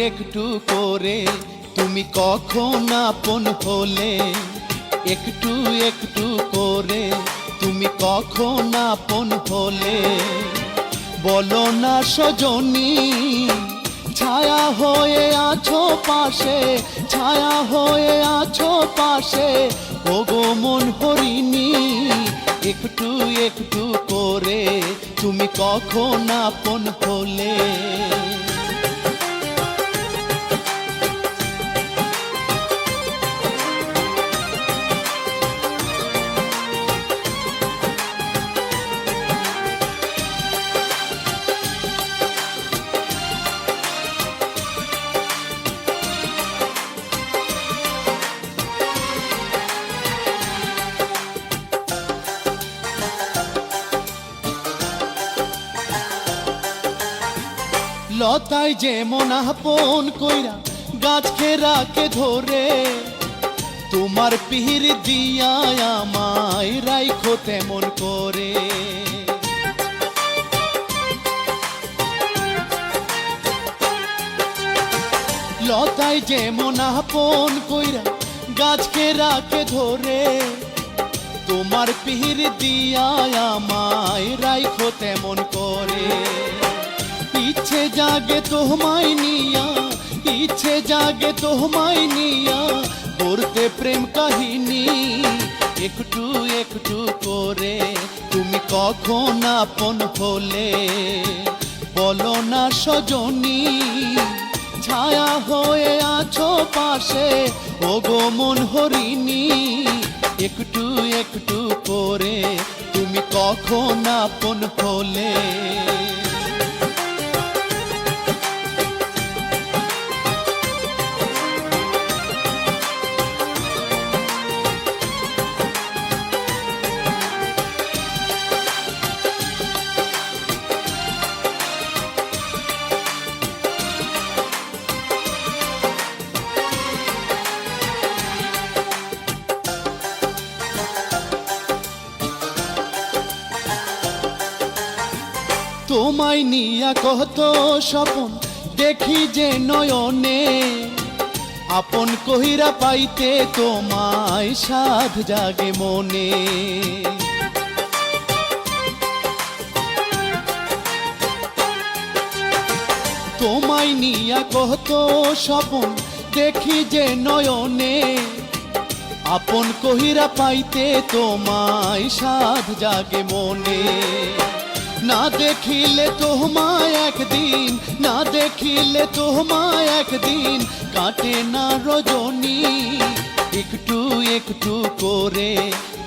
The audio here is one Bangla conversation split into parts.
একটু করে তুমি কখন আপন হলে, একটু একটু করে তুমি কখন আপন হলে। বলো না সজনী, ছায়া হয়ে আছো পাশে, ছায়া হয়ে আছো পাশে, ওগো মন হরিণী। একটু একটু করে তুমি কখন আপন হলে। লতায় যেমন আপন কইরা গাছকে রাখে ধরে, তোমার পিহির দিয়া আমায় রাইখো তেমন করে। লতায় যেমন আপন কইরা গাছকে রাখে ধরে, তোমার পিহির দিয়া আমায় রাইখো তেমন করে। ইচ্ছে জাগে তোমায় নিয়া, ইচ্ছে জাগে তোমায় নিয়া করতে প্রেম কাহিনী। একটু একটু করে তুমি কখন আপন হলে। বলো না সজনী, ছায়া হয়ে আছো পাশে, ওগো মন হরিণী। একটু একটু করে তুমি কখন আপন হলে। তোমায় নিয়া কত স্বপন দেখি যে নয়নে, আপন কহিরা পাইতে তোমায় সাধ জাগে মনে। তোমায় নিয়া কত স্বপন দেখি যে নয়নে, আপন কহিরা পাইতে তোমায় সাধ জাগে মনে। না দেখিলে তোমায় একদিন, না দেখিলে তোমায় একদিন কাটে না রজনী। একটু একটু করে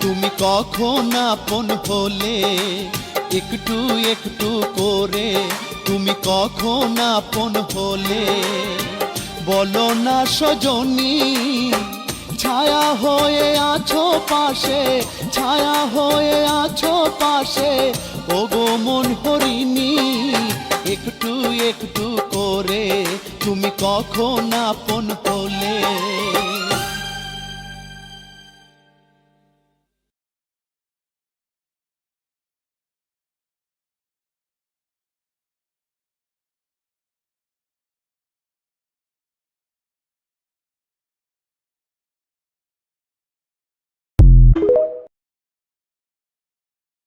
তুমি কখন আপন হলে। একটু একটু করে তুমি কখন আপন হলে। বলো না সজনী, ছায়া হয়ে আছো পাশে, ছায়া হয়ে আছো পাশে, ওগো মন হরিণী। একটু একটু করে তুমি কখন আপন হলে।